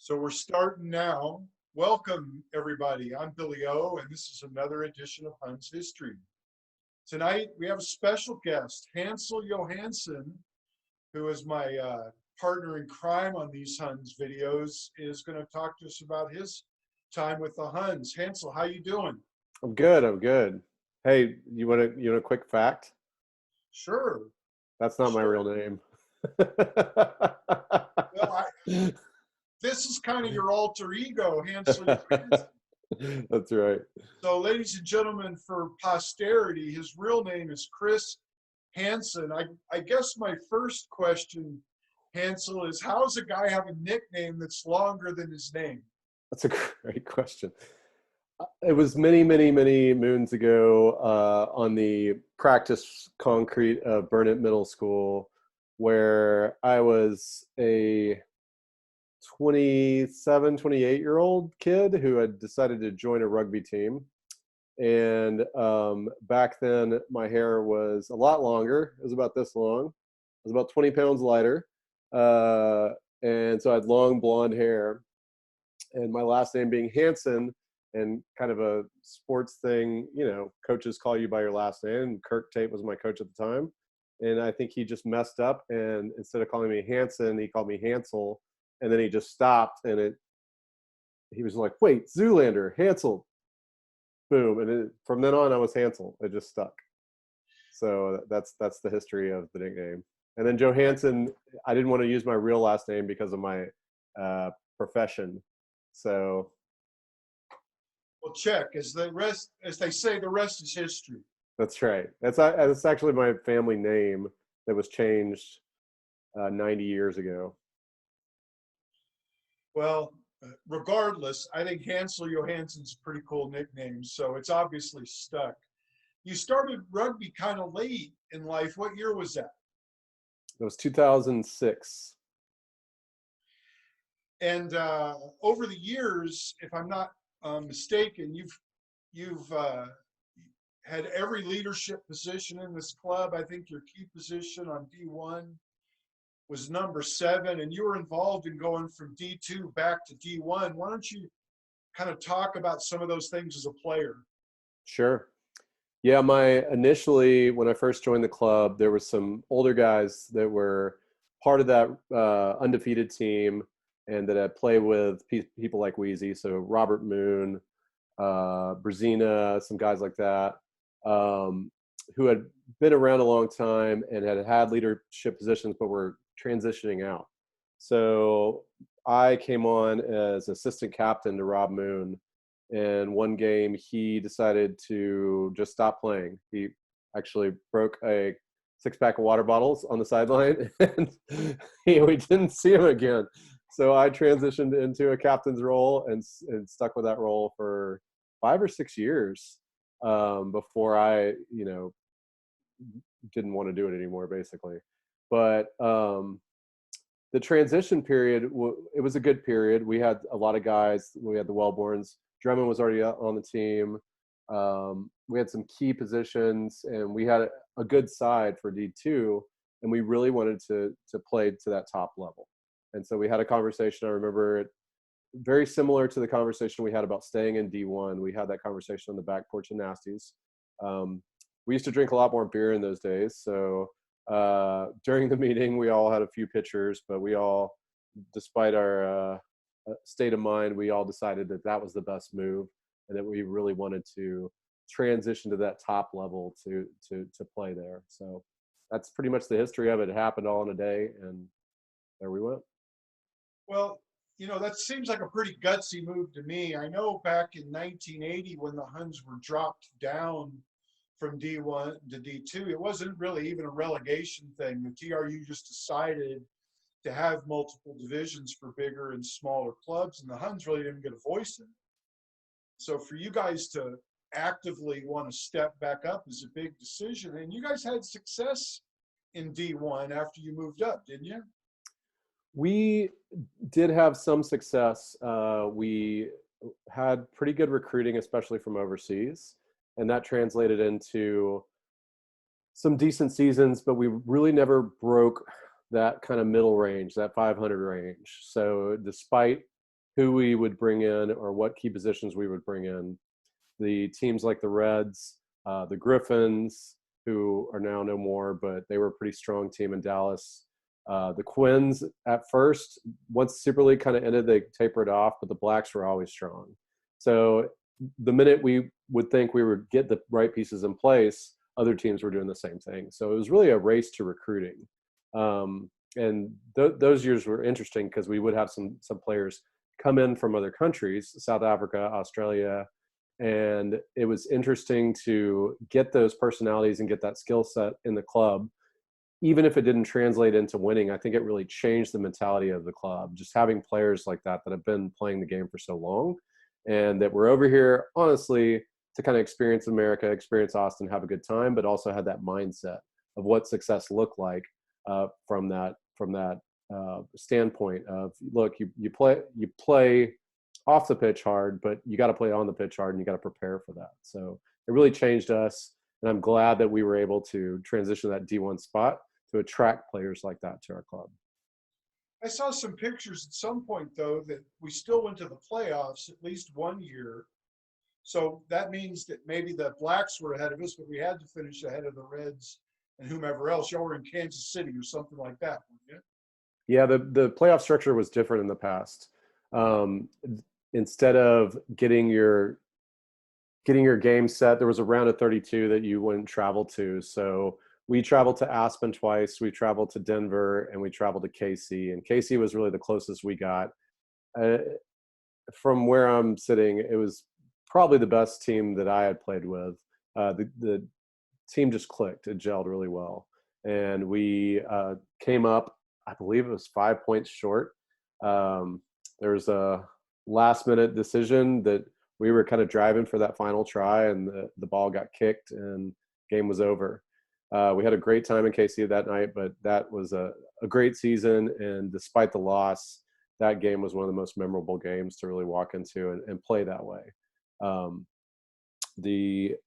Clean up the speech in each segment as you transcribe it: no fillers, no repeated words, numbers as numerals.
So we're starting now. Welcome, everybody. I'm Billy O, and this is another edition of Huns History. Tonight, we have a special guest, Hansel Johansson, who is my partner in crime on these Huns videos, is going to talk to us about his time with the Huns. Hansel, how you doing? I'm good. I'm good. Hey, you want a quick fact? Sure, That's not my real sure. name. Well, this is kind of your alter ego, Hansel Johansson. That's right. So, ladies and gentlemen, for posterity, his real name is Chris Hansen. I guess my first question, Hansel, is how does a guy have a nickname that's longer than his name? That's a great question. It was many, many, many moons ago on the practice concrete of Burnett Middle School, where I was a 27, 28-year-old kid who had decided to join a rugby team. And back then, my hair was a lot longer. It was about this long. I was about 20 pounds lighter. Uh, and so I had long blonde hair. And my last name being Hansen, and kind of a sports thing, coaches call you by your last name. Kirk Tate was my coach at the time. And I think he just messed up. And instead of calling me Hansen, he called me Hansel. And then he just stopped. And he was like, wait, Zoolander, Hansel. Boom. And from then on, I was Hansel. It just stuck. So that's the history of the nickname. And then Johansson, I didn't want to use my real last name because of my profession. So, Well, check. As they say, the rest is history. that's right. That's actually my family name that was changed 90 years ago. Well, regardless, I think Hansel Johansson's a pretty cool nickname, so it's obviously stuck. You started rugby kind of late in life. What year was that? It was 2006. And over the years, if I'm not mistaken, you've had every leadership position in this club. I think your key position on D1 was number 7, and you were involved in going from D2 back to D1. Why don't you kind of talk about some of those things as a player? Sure. Yeah, initially when I first joined the club, there were some older guys that were part of that undefeated team, and that I played with people like Wheezy, so Robert Moon, Brazina, some guys like that, who had been around a long time and had leadership positions, but were transitioning out. So I came on as assistant captain to Rob Moon. And one game, he decided to just stop playing. He actually broke a 6-pack of water bottles on the sideline, and we didn't see him again. So I transitioned into a captain's role and stuck with that role for 5 or 6 years before I, didn't want to do it anymore, basically. But the transition period, it was a good period. We had a lot of guys. We had the Wellborns. Drummond was already on the team. We had some key positions, and we had a good side for D2, and we really wanted to play to that top level. And so we had a conversation. I remember it very similar to the conversation we had about staying in D1. We had that conversation on the back porch of Nasty's. We used to drink a lot more beer in those days. So during the meeting, we all had a few pitchers, but we all, despite our state of mind, we all decided that that was the best move, and that we really wanted to transition to that top level to play there. So that's pretty much the history of it. It happened all in a day, and there we went. Well, that seems like a pretty gutsy move to me. I know back in 1980 when the Huns were dropped down from D1 to D2, it wasn't really even a relegation thing. The TRU just decided to have multiple divisions for bigger and smaller clubs, and the Huns really didn't get a voice in it. So for you guys to actively want to step back up is a big decision. And you guys had success in D1 after you moved up, didn't you? We did have some success. We had pretty good recruiting, especially from overseas, and that translated into some decent seasons, but we really never broke that kind of middle range, that 500 range. So despite who we would bring in or what key positions we would bring in. The teams like the Reds, the Griffins, who are now no more, but they were a pretty strong team in Dallas. The Quins at first, once Super League kind of ended, they tapered off, but the Blacks were always strong. So the minute we would think we would get the right pieces in place, other teams were doing the same thing. So it was really a race to recruiting. And those years were interesting because we would have some players come in from other countries, South Africa, Australia, and it was interesting to get those personalities and get that skill set in the club. Even if it didn't translate into winning, I think it really changed the mentality of the club. Just having players like that have been playing the game for so long and that we're over here, honestly, to kind of experience America, experience Austin, have a good time, but also had that mindset of what success looked like from that standpoint of, look, you play off the pitch hard, but you got to play on the pitch hard and you got to prepare for that. So it really changed us. And I'm glad that we were able to transition that D1 spot to attract players like that to our club. I saw some pictures at some point, though, that we still went to the playoffs at least one year. So that means that maybe the Blacks were ahead of us, but we had to finish ahead of the Reds and whomever else. Y'all were in Kansas City or something like that, weren't you? Yeah, the playoff structure was different in the past. Instead of getting your game set, there was a round of 32 that you wouldn't travel to. So we traveled to Aspen twice, we traveled to Denver, and we traveled to KC. And KC was really the closest we got. From where I'm sitting, it was probably the best team that I had played with. The team just clicked. It gelled really well. And we came up, I believe it was 5 points short. There was a last-minute decision that we were kind of driving for that final try, and the ball got kicked, and game was over. We had a great time in KC that night, but that was a great season, and despite the loss, that game was one of the most memorable games to really walk into and play that way. The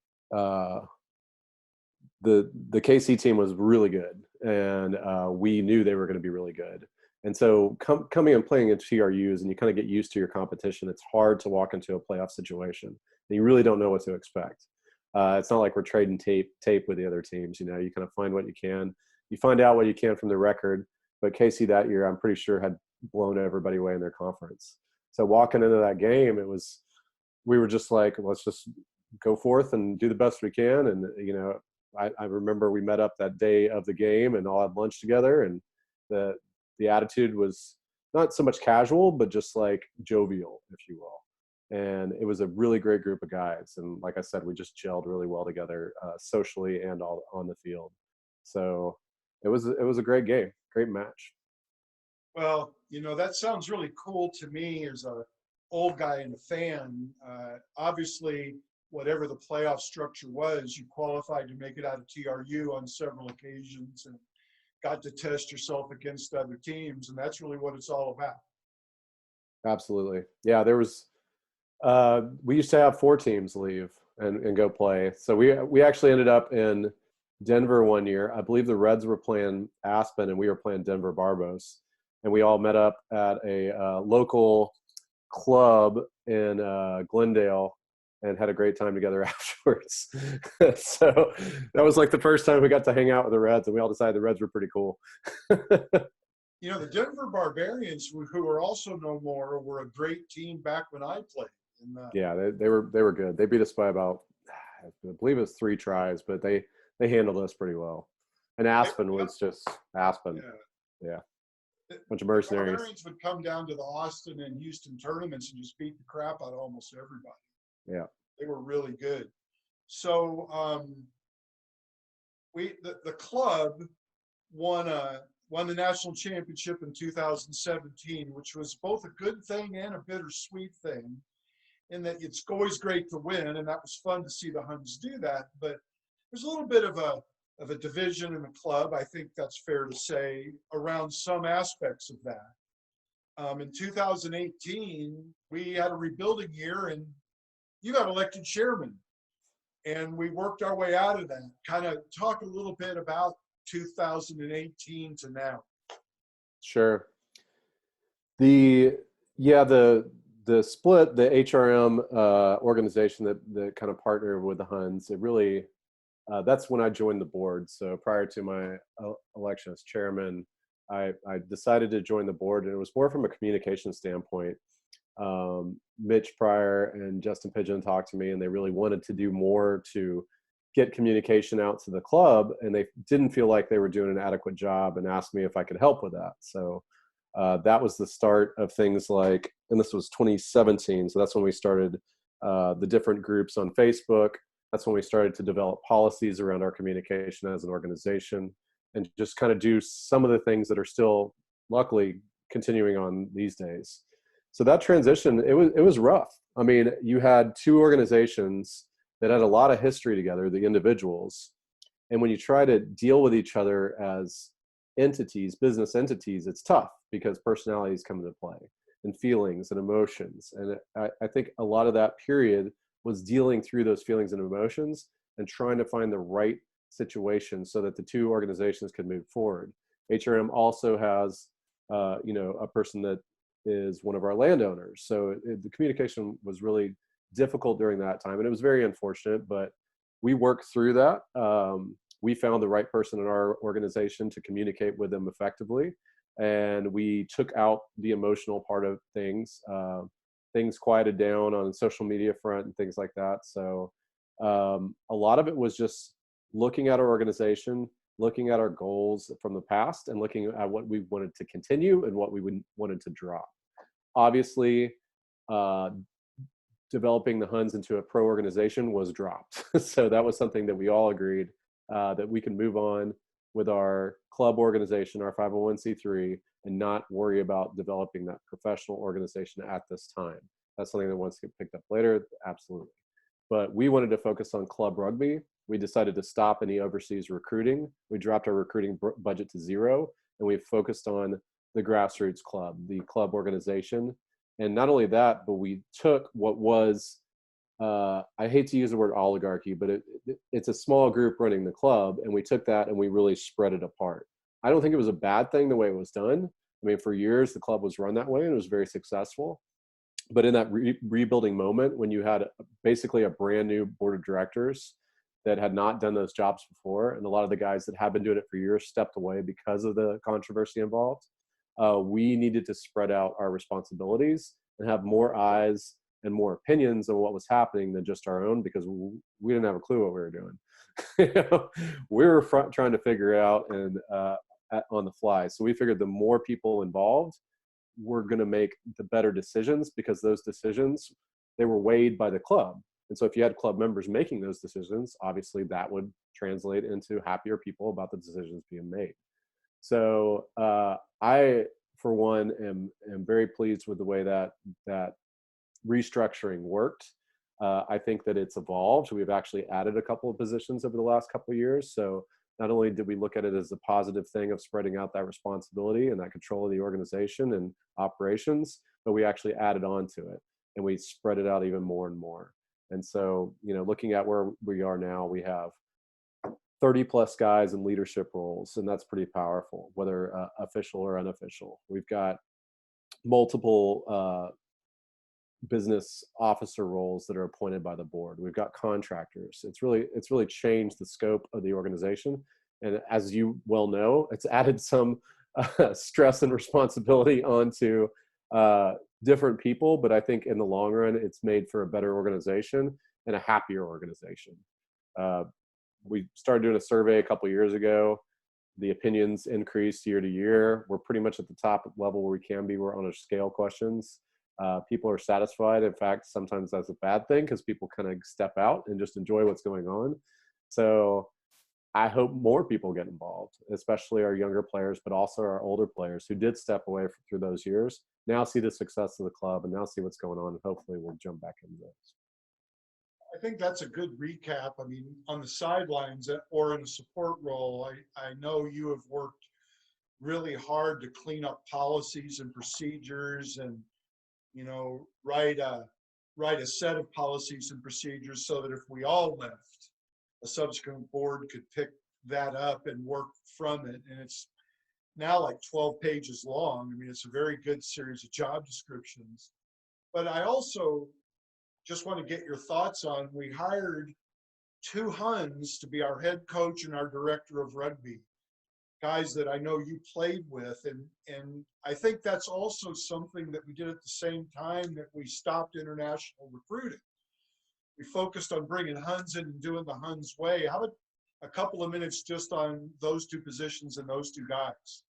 KC team was really good, and we knew they were going to be really good. And so coming and playing in TRUs, and you kind of get used to your competition, it's hard to walk into a playoff situation. And you really don't know what to expect. It's not like we're trading tape with the other teams. You know, you kind of find what you can. You find out what you can from the record. But KC that year, I'm pretty sure, had blown everybody away in their conference. So walking into that game, we were just like, let's just go forth and do the best we can. And, you know, I remember we met up that day of the game and all had lunch together, and the attitude was not so much casual, but just like jovial, if you will. And it was a really great group of guys. And like I said, we just gelled really well together, socially and all on the field. So it was a great game, great match. Well, you know, that sounds really cool to me as a old guy and a fan. Obviously, whatever the playoff structure was, you qualified to make it out of TRU on several occasions and got to test yourself against other teams, and that's really what it's all about. Absolutely. Yeah, there was we used to have 4 teams leave and go play. So we actually ended up in Denver one year. I believe the Reds were playing Aspen and we were playing Denver Barbos, and we all met up at a local club in Glendale and had a great time together afterwards. So that was like the first time we got to hang out with the Reds, and we all decided the Reds were pretty cool. You know, the Denver Barbarians, who are also no more, were a great team back when I played. Yeah, they were good. They beat us by about, I believe it was 3 tries, but they handled us pretty well. And Aspen was just Aspen. Yeah. Bunch of mercenaries. The Barbarians would come down to the Austin and Houston tournaments and just beat the crap out of almost everybody. Yeah. They were really good. So the club won the national championship in 2017, which was both a good thing and a bittersweet thing, in that it's always great to win, and that was fun to see the Huns do that. But there's a little bit of a division in the club, I think that's fair to say, around some aspects of that. In 2018, we had a rebuilding year, and you got elected chairman, and we worked our way out of that. Kind of talk a little bit about 2018 to now. Sure. The the split, the HRM organization that kind of partnered with the Huns, it really, that's when I joined the board. So prior to my election as chairman, I decided to join the board, and it was more from a communication standpoint. Mitch Pryor and Justin Pigeon talked to me, and they really wanted to do more to get communication out to the club, and they didn't feel like they were doing an adequate job, and asked me if I could help with that. So that was the start of things like, and this was 2017, so that's when we started the different groups on Facebook. That's when we started to develop policies around our communication as an organization, and just kind of do some of the things that are still, luckily, continuing on these days. So that transition, it was rough. I mean, you had two organizations that had a lot of history together, the individuals, and when you try to deal with each other as entities, business entities, it's tough because personalities come into play, and feelings and emotions. And I think a lot of that period was dealing through those feelings and emotions and trying to find the right situation so that the two organizations could move forward. HRM also has, a person that is one of our landowners. So the communication was really difficult during that time, and it was very unfortunate, but we worked through that. We found the right person in our organization to communicate with them effectively, and we took out the emotional part of things. Things quieted down on the social media front and things like that. So a lot of it was just looking at our organization, looking at our goals from the past, and looking at what we wanted to continue and what we wanted to drop. Obviously, developing the Huns into a pro organization was dropped. So that was something that we all agreed that we can move on with our club organization, our 501c3, and not worry about developing that professional organization at this time. That's something that wants to get picked up later, absolutely. But we wanted to focus on club rugby. We decided to stop any overseas recruiting. We dropped our recruiting budget to zero, and we focused on the grassroots club, the club organization. And not only that, but we took what was, I hate to use the word oligarchy, but it's a small group running the club, and we took that and we really spread it apart. I don't think it was a bad thing the way it was done. I mean, for years, the club was run that way, and it was very successful. But in that rebuilding moment, when you had basically a brand new board of directors that had not done those jobs before, and a lot of the guys that had been doing it for years stepped away because of the controversy involved, we needed to spread out our responsibilities and have more eyes and more opinions on what was happening than just our own, because we didn't have a clue what we were doing. We were trying to figure out and on the fly. So we figured the more people involved, we're going to make the better decisions, because those decisions, they were weighed by the club. And so if you had club members making those decisions, obviously that would translate into happier people about the decisions being made. So I, for one, am very pleased with the way that restructuring worked. I think that it's evolved. We've actually added a couple of positions over the last couple of years. So not only did we look at it as a positive thing of spreading out that responsibility and that control of the organization and operations, but we actually added on to it, and we spread it out even more and more. And so, looking at where we are now, we have 30 plus guys in leadership roles, and that's pretty powerful, whether official or unofficial. We've got multiple business officer roles that are appointed by the board. We've got contractors. It's really changed the scope of the organization, and as you well know, it's added some stress and responsibility onto different people. But I think in the long run, it's made for a better organization and a happier organization. We started doing a survey a couple of years ago. The opinions increased year to year. We're pretty much at the top level where we can be. We're on a scale questions. People are satisfied. In fact, sometimes that's a bad thing, because people kind of step out and just enjoy what's going on. So I hope more people get involved, especially our younger players, but also our older players who did step away through those years, now see the success of the club and now see what's going on, and hopefully we'll jump back into those. I think that's a good recap. I mean, on the sidelines or in a support role, I know you have worked really hard to clean up policies and procedures, and write a set of policies and procedures so that if we all left, a subsequent board could pick that up and work from it. And it's now like 12 pages long. I mean, it's a very good series of job descriptions. But I also just want to get your thoughts on, we hired two Huns to be our head coach and our director of rugby, guys that I know you played with. And I think that's also something that we did at the same time that we stopped international recruiting. We focused on bringing Huns in and doing the Huns way. How about a couple of minutes just on those two positions and those two guys?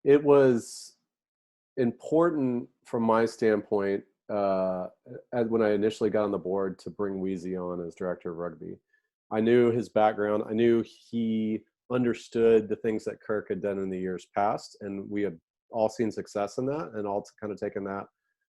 It was important from my standpoint when I initially got on the board to bring Wheezy on as director of rugby. I knew his background. I knew he understood the things that Kirk had done in the years past, and we had all seen success in that and all kind of taken that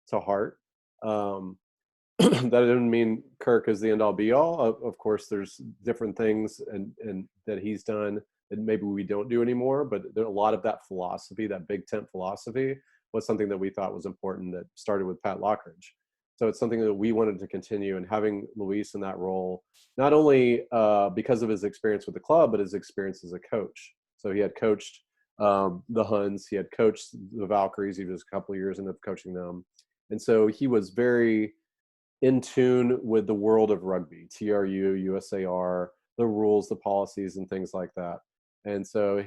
to heart. That didn't mean Kirk is the end all be all. Of course, there's different things and that he's done that maybe we don't do anymore, but a lot of that philosophy, that big tent philosophy, was something that we thought was important that started with Pat Lockridge. So it's something that we wanted to continue, and having Luis in that role, not only because of his experience with the club, but his experience as a coach. So he had coached the Huns, he had coached the Valkyries, he was a couple of years into coaching them. And so he was very in tune with the world of rugby, TRU, USAR, the rules, the policies, and things like that. And so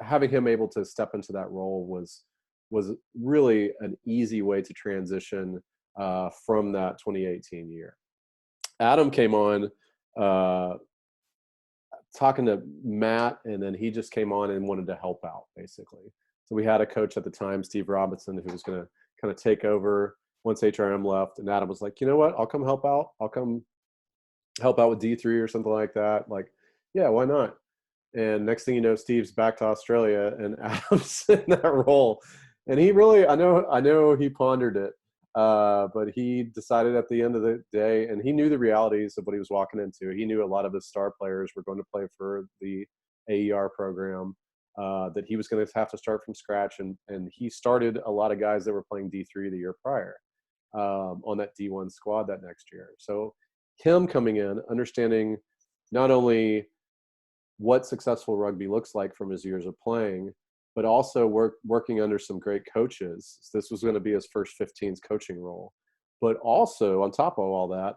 having him able to step into that role was really an easy way to transition from that 2018 year. Adam came on talking to Matt, and then he just came on and wanted to help out, basically. So we had a coach at the time, Steve Robinson, who was going to kind of take over once HRM left, and Adam was like, you know what, I'll come help out. I'll come help out with D3 or something like that. Like, yeah, why not? And next thing you know, Steve's back to Australia and Adam's in that role. And he really, I know he pondered it, but he decided at the end of the day, and he knew the realities of what he was walking into. He knew a lot of his star players were going to play for the AER program, that he was going to have to start from scratch. And he started a lot of guys that were playing D3 the year prior on that D1 squad that next year. So him coming in, understanding not only what successful rugby looks like from his years of playing, but also working under some great coaches. This was going to be his first 15s coaching role. But also, on top of all that,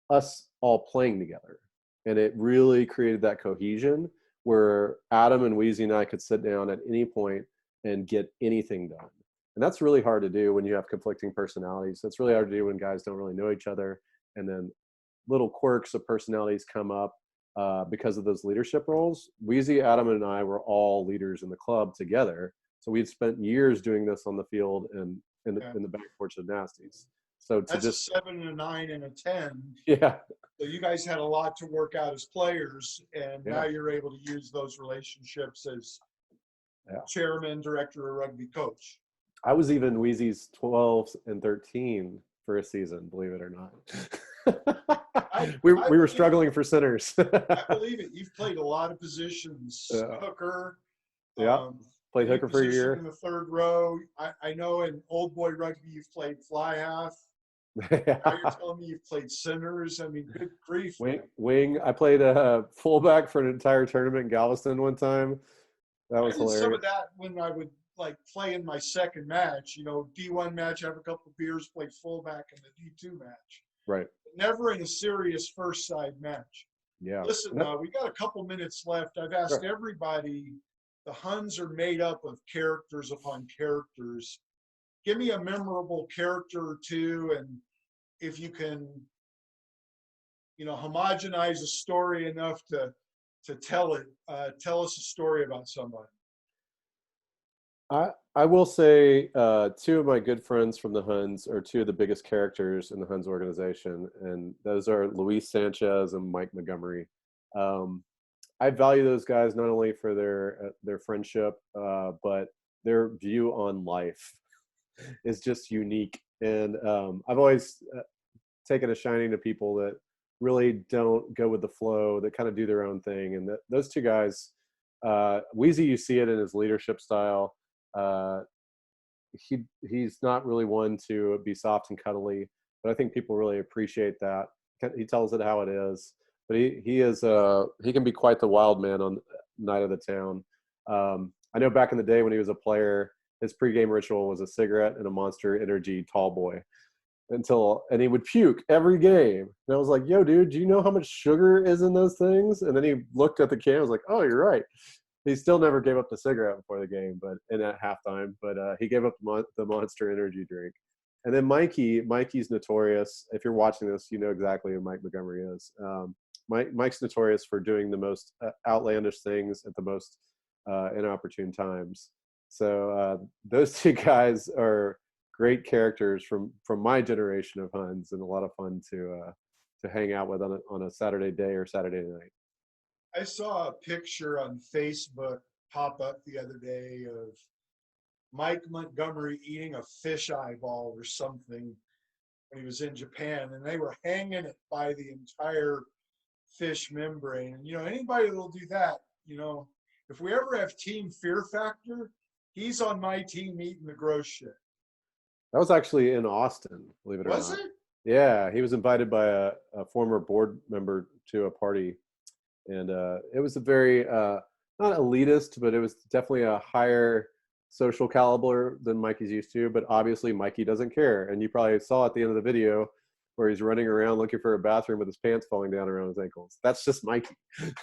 us all playing together. And it really created that cohesion where Adam and Wheezy and I could sit down at any point and get anything done. And that's really hard to do when you have conflicting personalities. That's really hard to do when guys don't really know each other. And then little quirks of personalities come up because of those leadership roles. Wheezy, Adam, and I were all leaders in the club together. So we'd spent years doing this on the field and in the back porch of Nasties. So that's a 7, a 9, and a 10. Yeah. So you guys had a lot to work out as players, and now you're able to use those relationships as chairman, director, or rugby coach. I was even Wheezy's 12 and 13 for a season, believe it or not. we were struggling for centers. I believe it. You've played a lot of positions. Hooker. Yeah. Played hooker for a year. In the third row. I know in old boy rugby you've played fly half. Now you're telling me you've played centers. I mean, good grief. Wing. I played a fullback for an entire tournament in Galveston one time. That was hilarious. Some of that when I would like play in my second match, D1 match, have a couple of beers, play fullback in the D2 match. Right. Never in a serious first side match. Yeah. Listen, we got a couple minutes left. I've asked everybody, the Huns are made up of characters upon characters. Give me a memorable character or two, and if you can, homogenize a story enough to tell it, tell us a story about somebody. I will say two of my good friends from the Huns are two of the biggest characters in the Huns organization, and those are Luis Sanchez and Mike Montgomery. I value those guys not only for their friendship, but their view on life is just unique. And I've always taken a shining to people that really don't go with the flow, that kind of do their own thing. And those two guys, Wheezy, you see it in his leadership style. He's not really one to be soft and cuddly, but I think people really appreciate that. He tells it how it is, but he can be quite the wild man on night of the town. I know back in the day when he was a player, his pregame ritual was a cigarette and a Monster Energy tall boy and he would puke every game. And I was like, yo, dude, do you know how much sugar is in those things? And then he looked at the can and was like, oh, you're right. He still never gave up the cigarette before the game, but at halftime. But he gave up the Monster Energy drink. And then Mikey's notorious. If you're watching this, you know exactly who Mike Montgomery is. Mike's notorious for doing the most outlandish things at the most inopportune times. So those two guys are great characters from my generation of Huns, and a lot of fun to hang out with on a Saturday day or Saturday night. I saw a picture on Facebook pop up the other day of Mike Montgomery eating a fish eyeball or something when he was in Japan, and they were hanging it by the entire fish membrane. And, anybody that'll do that, if we ever have Team Fear Factor, he's on my team eating the gross shit. That was actually in Austin, believe it or not. Was it? Yeah, he was invited by a former board member to a party. And it was a very, not elitist, but it was definitely a higher social caliber than Mikey's used to. But obviously, Mikey doesn't care. And you probably saw at the end of the video where he's running around looking for a bathroom with his pants falling down around his ankles. That's just Mikey.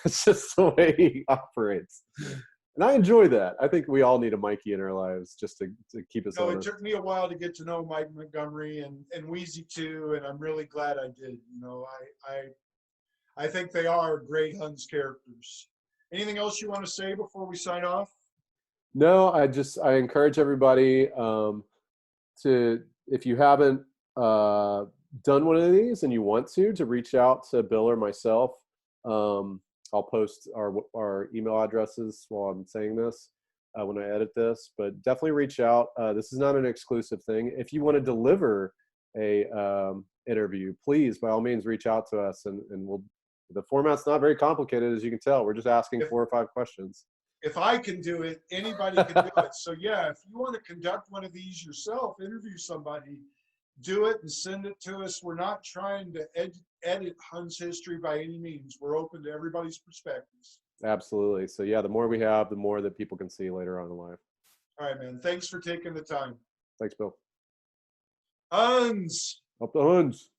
That's just the way he operates. And I enjoy that. I think we all need a Mikey in our lives just to keep us honest. It took me a while to get to know Mike Montgomery and Wheezy too, and I'm really glad I did. I think they are great Huns characters. Anything else you want to say before we sign off? No, I encourage everybody to, if you haven't done one of these and you want to reach out to Bill or myself. I'll post our email addresses while I'm saying this when I edit this, but definitely reach out. This is not an exclusive thing. If you want to deliver a interview, please, by all means, reach out to us, and the format's not very complicated, as you can tell. We're just asking 4 or 5 questions. If I can do it, anybody can do it. So yeah, if you want to conduct one of these yourself, interview somebody, do it and send it to us. We're not trying to edit Huns history by any means. We're open to everybody's perspectives. Absolutely. So yeah, the more we have, the more that people can see later on in life. All right, man. Thanks for taking the time. Thanks, Bill. Huns. Up the Huns.